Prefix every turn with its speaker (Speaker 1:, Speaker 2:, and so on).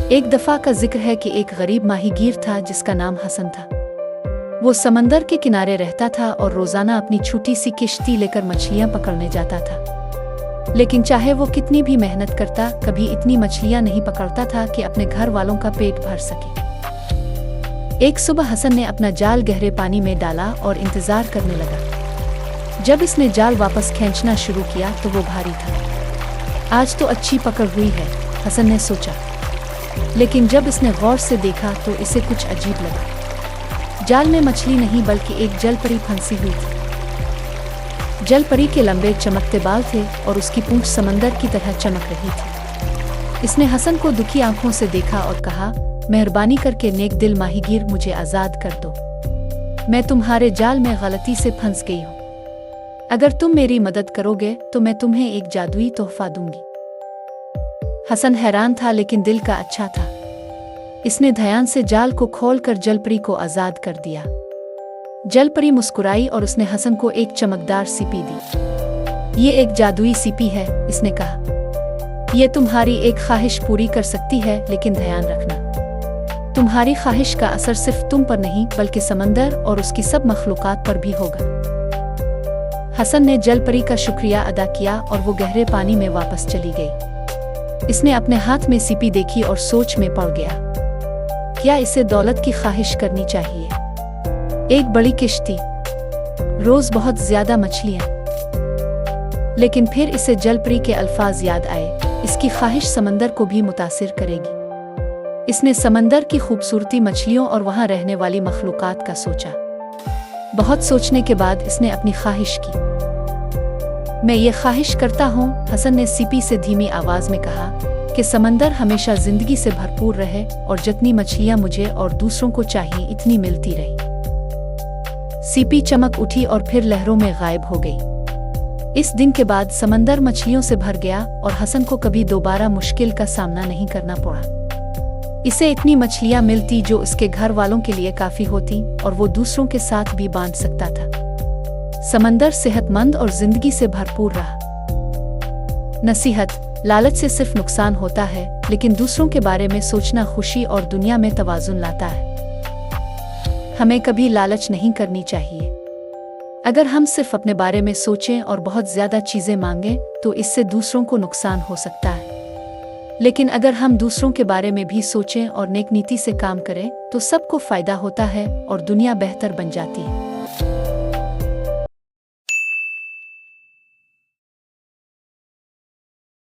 Speaker 1: एक दफ़ा का जिक्र है कि एक गरीब माहीगीर था जिसका नाम हसन था। वो समंदर के किनारे रहता था और रोज़ाना अपनी छोटी सी किश्ती लेकर मछलियाँ पकड़ने जाता था। लेकिन चाहे वो कितनी भी मेहनत करता, कभी इतनी मछलियाँ नहीं पकड़ता था कि अपने घर वालों का पेट भर सके। एक सुबह हसन ने अपना जाल गहरे पानी में डाला और इंतज़ार करने लगा। जब इसने जाल वापस खींचना शुरू किया तो वो भारी था। आज तो अच्छी पकड़ हुई है, हसन ने सोचा। लेकिन जब इसने गौर से देखा तो इसे कुछ अजीब लगा। जाल में मछली नहीं बल्कि एक जलपरी फंसी हुई थी। जलपरी के लंबे चमकते बाल थे और उसकी पूंछ समंदर की तरह चमक रही थी। इसने हसन को दुखी आंखों से देखा और कहा, मेहरबानी करके नेक दिल माहीगीर, मुझे आज़ाद कर दो। मैं तुम्हारे जाल में गलती से फंस गई हूँ। अगर तुम मेरी मदद करोगे तो मैं तुम्हें एक जादुई तोहफा दूंगी। हसन हैरान था लेकिन दिल का अच्छा था। इसने ध्यान से जाल को खोलकर जलपरी को आज़ाद कर दिया। जलपरी मुस्कुराई और उसने हसन को एक चमकदार सीपी दी। ये एक जादुई सीपी है, इसने कहा। यह तुम्हारी एक ख्वाहिश पूरी कर सकती है, लेकिन ध्यान रखना, तुम्हारी ख्वाहिश का असर सिर्फ तुम पर नहीं बल्कि समंदर और उसकी सब मखलूकात पर भी होगा। हसन ने जलपरी का शुक्रिया अदा किया और वो गहरे पानी में वापस चली गई। इसने अपने हाथ में सीपी देखी और सोच में पड़ गया, क्या इसे दौलत की ख्वाहिश करनी चाहिए? एक बड़ी किश्ती, रोज बहुत ज्यादा मछलियां। लेकिन फिर इसे जलपरी के अल्फाज याद आए, इसकी ख्वाहिश समंदर को भी मुतासिर करेगी। इसने समंदर की खूबसूरती, मछलियों और वहां रहने वाली मखलूकात का सोचा। बहुत सोचने के बाद इसने अपनी ख्वाहिश की। मैं ये ख्वाहिश करता हूँ, हसन ने सीपी से धीमी आवाज में कहा, कि समंदर हमेशा जिंदगी से भरपूर रहे और जितनी मछलियाँ मुझे और दूसरों को चाहिए इतनी मिलती रही। सीपी चमक उठी और फिर लहरों में गायब हो गई। इस दिन के बाद समंदर मछलियों से भर गया और हसन को कभी दोबारा मुश्किल का सामना नहीं करना पड़ा। इसे इतनी मछलियाँ मिलती जो उसके घर वालों के लिए काफी होती और वो दूसरों के साथ भी बांट सकता था। समंदर सेहतमंद और जिंदगी से भरपूर रहा। नसीहत, लालच से सिर्फ नुकसान होता है, लेकिन दूसरों के बारे में सोचना खुशी और दुनिया में तवाज़ुन लाता है। हमें कभी लालच नहीं करनी चाहिए। अगर हम सिर्फ अपने बारे में सोचें और बहुत ज्यादा चीजें मांगें तो इससे दूसरों को नुकसान हो सकता है। लेकिन अगर हम दूसरों के बारे में भी सोचें और नेक नीति से काम करें तो सबको फायदा होता है और दुनिया बेहतर बन जाती है।